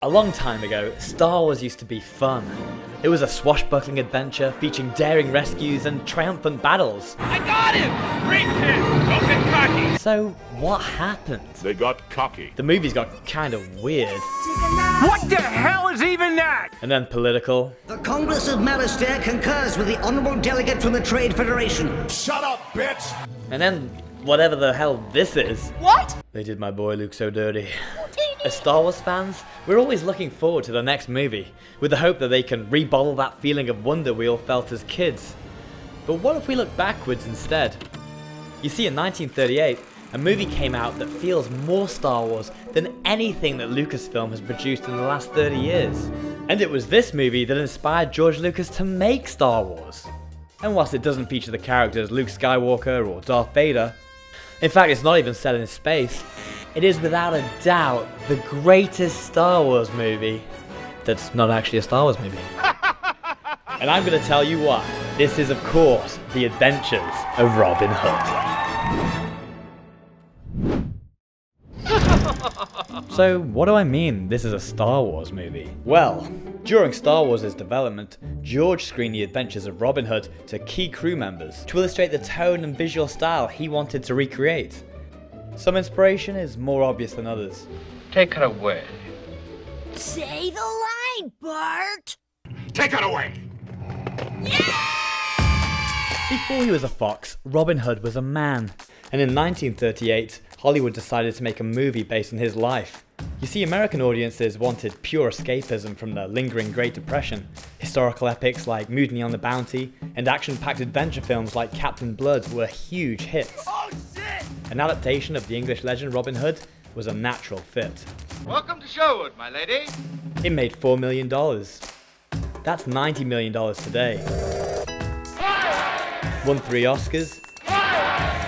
A long time ago, Star Wars used to be fun. It was a swashbuckling adventure featuring daring rescues and triumphant battles. I got him! Great kid! Don't get cocky! So, what happened? They got cocky. The movies got kind of weird. What the hell is even that? And then political. The Congress of Malastare concurs with the Honourable Delegate from the Trade Federation. Shut up, bitch! And then, whatever the hell this is. What? They did my boy Luke so dirty. As Star Wars fans, we're always looking forward to the next movie, with the hope that they can rebottle that feeling of wonder we all felt as kids. But what if we look backwards instead? You see, in 1938, a movie came out that feels more Star Wars than anything that Lucasfilm has produced in the last 30 years. And it was this movie that inspired George Lucas to make Star Wars. And whilst it doesn't feature the characters Luke Skywalker or Darth Vader, in fact it's not even set in space, it is without a doubt the greatest Star Wars movie that's not actually a Star Wars movie. And I'm going to tell you why. This is, of course, The Adventures of Robin Hood. So, what do I mean this is a Star Wars movie? Well, during Star Wars' development, George screened The Adventures of Robin Hood to key crew members to illustrate the tone and visual style he wanted to recreate. Some inspiration is more obvious than others. Take her away. Say the line, Bart! Take it away! Before he was a fox, Robin Hood was a man. And in 1938, Hollywood decided to make a movie based on his life. You see, American audiences wanted pure escapism from the lingering Great Depression. Historical epics like Mutiny on the Bounty and action-packed adventure films like Captain Blood were huge hits. Oh, shit! An adaptation of the English legend Robin Hood was a natural fit. Welcome to Sherwood, my lady. It made $4 million. That's $90 million today. Won 3 Oscars,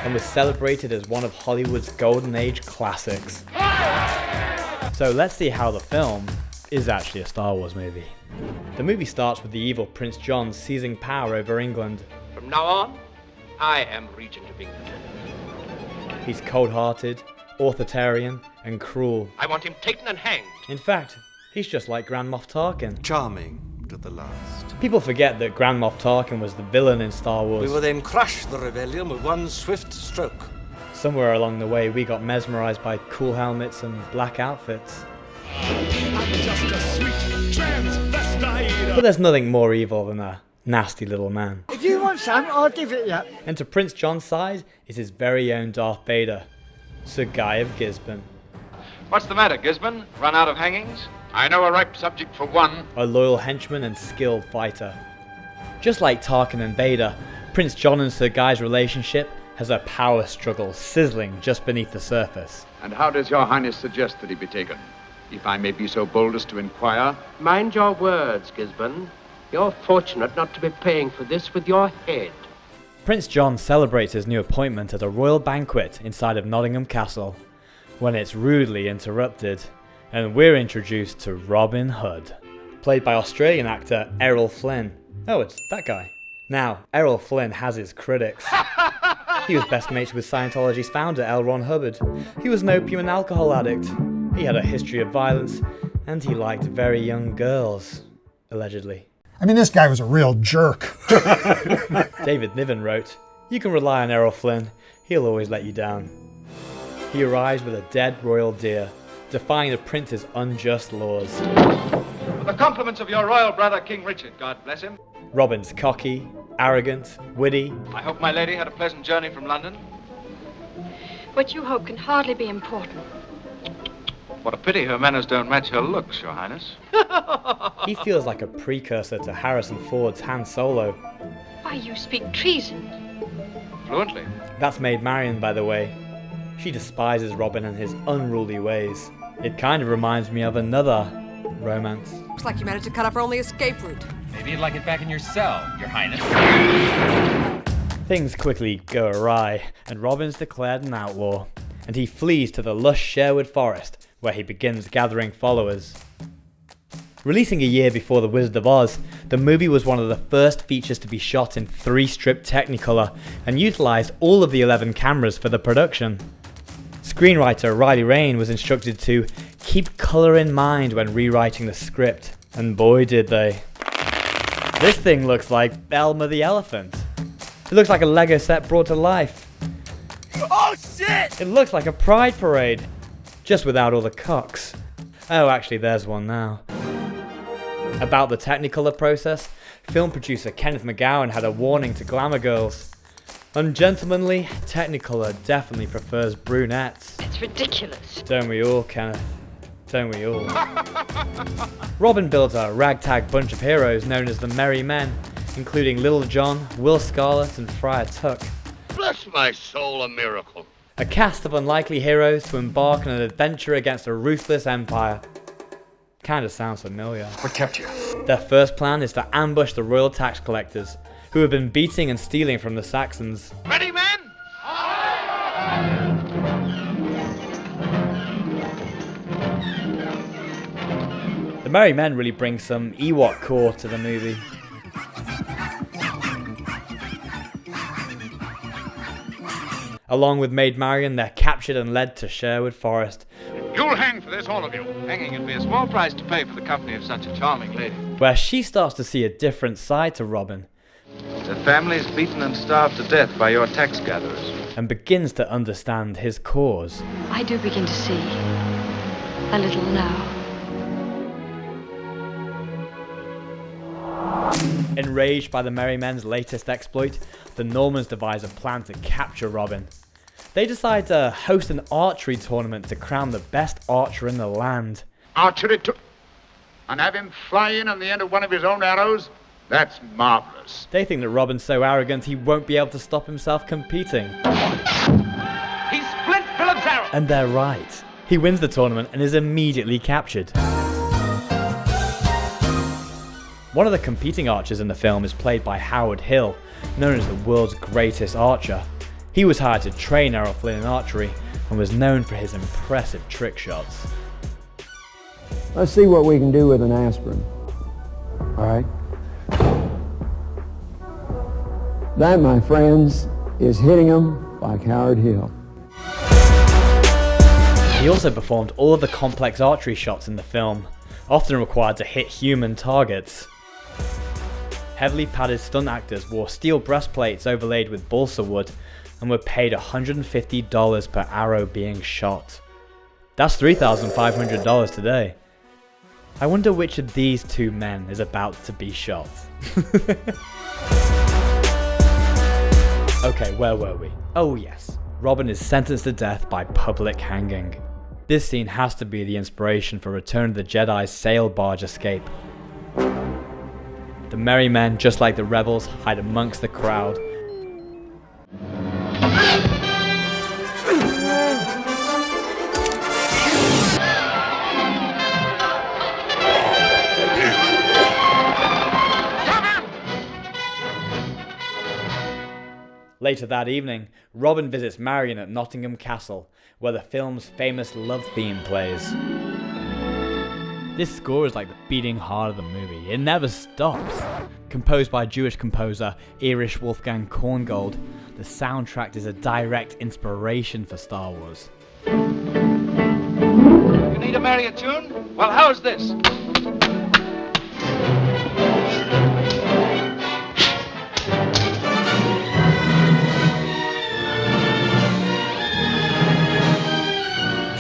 and was celebrated as one of Hollywood's golden age classics. So let's see how the film is actually a Star Wars movie. The movie starts with the evil Prince John seizing power over England. From now on, I am Regent of England. He's cold-hearted, authoritarian, and cruel. I want him taken and hanged. In fact, he's just like Grand Moff Tarkin. Charming to the last. People forget that Grand Moff Tarkin was the villain in Star Wars. We will then crush the rebellion with one swift stroke. Somewhere along the way, we got mesmerized by cool helmets and black outfits. But there's nothing more evil than a nasty little man. If you want some, I'll give it you. And to Prince John's side is his very own Darth Vader, Sir Guy of Gisborne. What's the matter, Gisborne? Run out of hangings? I know a ripe subject for one. A loyal henchman and skilled fighter. Just like Tarkin and Vader, Prince John and Sir Guy's relationship has a power struggle sizzling just beneath the surface. And how does your highness suggest that he be taken? If I may be so bold as to inquire. Mind your words, Gisborne. You're fortunate not to be paying for this with your head. Prince John celebrates his new appointment at a royal banquet inside of Nottingham Castle, when it's rudely interrupted, and we're introduced to Robin Hood, played by Australian actor Errol Flynn. Oh, it's that guy. Now, Errol Flynn has his critics. He was best mates with Scientology's founder, L. Ron Hubbard. He was an opium and alcohol addict. He had a history of violence, and he liked very young girls, allegedly. I mean, this guy was a real jerk. David Niven wrote, "You can rely on Errol Flynn. He'll always let you down." He arrives with a dead royal deer, defying the prince's unjust laws. With the compliments of your royal brother, King Richard, God bless him. Robin's cocky, arrogant, witty. I hope my lady had a pleasant journey from London. What you hope can hardly be important. What a pity her manners don't match her looks, your highness. He feels like a precursor to Harrison Ford's Han Solo. Why, you speak treason. Fluently. That's Maid Marian, by the way. She despises Robin and his unruly ways. It kind of reminds me of another romance. Looks like you managed to cut off our only escape route. Maybe you'd like it back in your cell, your highness. Things quickly go awry, and Robin's declared an outlaw, and he flees to the lush Sherwood Forest, where he begins gathering followers. Releasing a year before The Wizard of Oz, the movie was one of the first features to be shot in 3-strip Technicolor, and utilised all of the 11 cameras for the production. Screenwriter Riley Rain was instructed to keep colour in mind when rewriting the script, and boy did they. This thing looks like Elmer the Elephant. It looks like a Lego set brought to life. Oh shit! It looks like a pride parade, just without all the cocks. Oh, actually there's one now. About the Technicolor process, film producer Kenneth McGowan had a warning to glamour girls. Ungentlemanly, Technicolor definitely prefers brunettes. It's ridiculous. Don't we all, Kenneth? Don't we all? Robin built a ragtag bunch of heroes known as the Merry Men, including Little John, Will Scarlet, and Friar Tuck. Bless my soul, a miracle. A cast of unlikely heroes to embark on an adventure against a ruthless empire. Kinda sounds familiar. What kept you? Their first plan is to ambush the royal tax collectors, who have been beating and stealing from the Saxons. Ready, men? The Merry Men really bring some Ewok core to the movie. Along with Maid Marian, they're captured and led to Sherwood Forest, You'll hang for this, all of you. Hanging would be a small price to pay for the company of such a charming lady. where she starts to see a different side to Robin, The family's beaten and starved to death by your tax gatherers. and begins to understand his cause. I do begin to see. A little now. Enraged by the Merry Men's latest exploit, the Normans devise a plan to capture Robin. They decide to host an archery tournament to crown the best archer in the land. Archery to... and have him fly in on the end of one of his own arrows? That's marvelous. They think that Robin's so arrogant he won't be able to stop himself competing. He's Flynn Phillips Errol. And they're right. He wins the tournament and is immediately captured. One of the competing archers in the film is played by Howard Hill, known as the world's greatest archer. He was hired to train Errol Flynn in archery and was known for his impressive trick shots. Let's see what we can do with an aspirin. All right? That, my friends, is hitting them like Howard Hill. He also performed all of the complex archery shots in the film, often required to hit human targets. Heavily padded stunt actors wore steel breastplates overlaid with balsa wood and were paid $150 per arrow being shot. That's $3,500 today. I wonder which of these two men is about to be shot. Okay, where were we? Oh yes, Robin is sentenced to death by public hanging. This scene has to be the inspiration for Return of the Jedi's sail barge escape. The Merry Men, just like the rebels, hide amongst the crowd. Later that evening, Robin visits Marian at Nottingham Castle, where the film's famous love theme plays. This score is like the beating heart of the movie. It never stops. Composed by Jewish composer Erich Wolfgang Korngold, the soundtrack is a direct inspiration for Star Wars. You need a merrier tune? Well, how's this?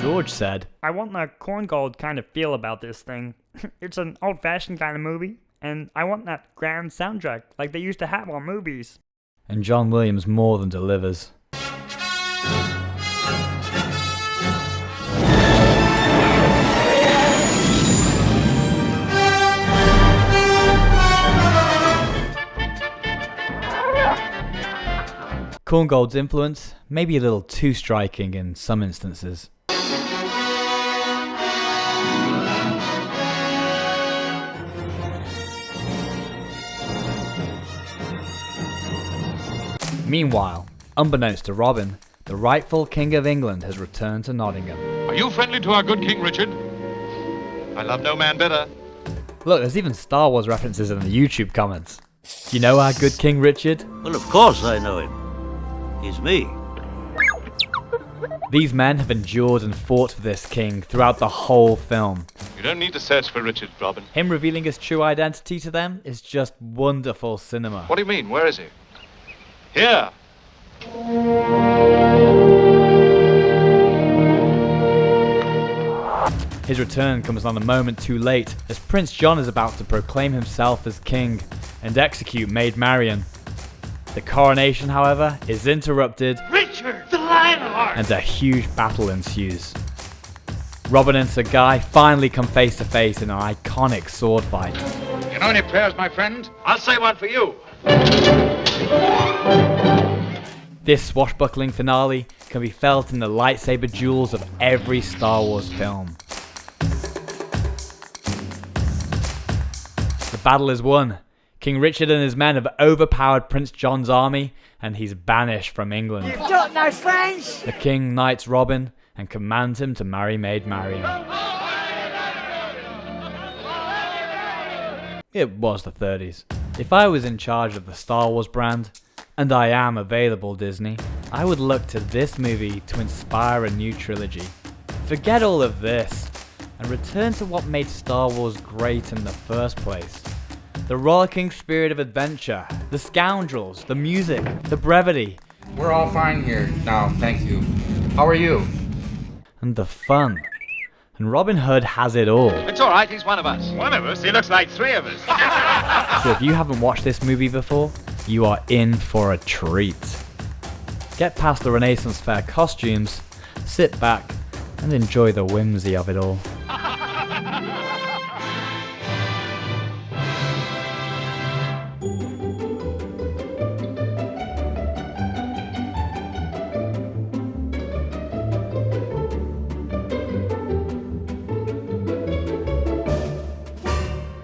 George said, I want that Korngold kind of feel about this thing. It's an old-fashioned kind of movie, and I want that grand soundtrack like they used to have on movies. And John Williams more than delivers. Korngold's influence may be a little too striking in some instances. Meanwhile, unbeknownst to Robin, the rightful King of England has returned to Nottingham. Are you friendly to our good King Richard? I love no man better. Look, there's even Star Wars references in the YouTube comments. Do you know our good King Richard? Well, of course I know him. He's me. These men have endured and fought for this king throughout the whole film. You don't need to search for Richard, Robin. Him revealing his true identity to them is just wonderful cinema. What do you mean? Where is he? Here! His return comes on a moment too late, as Prince John is about to proclaim himself as king and execute Maid Marian. The coronation, however, is interrupted, Richard, the Lionheart! And a huge battle ensues. Robin and Sir Guy finally come face to face in an iconic sword fight. You know any prayers, my friend? I'll say one for you. This swashbuckling finale can be felt in the lightsaber duels of every Star Wars film. The battle is won. King Richard and his men have overpowered Prince John's army, and he's banished from England. You've got no friends! The king knights Robin and commands him to marry Maid Marian. It was the 30s. If I was in charge of the Star Wars brand, and I am available, Disney, I would look to this movie to inspire a new trilogy. Forget all of this, and return to what made Star Wars great in the first place. The rollicking spirit of adventure, the scoundrels, the music, the brevity. We're all fine here now, thank you. How are you? And the fun. And Robin Hood has it all. It's all right, he's one of us. One of us? He looks like three of us. So if you haven't watched this movie before, you are in for a treat. Get past the Renaissance Fair costumes, sit back, and enjoy the whimsy of it all.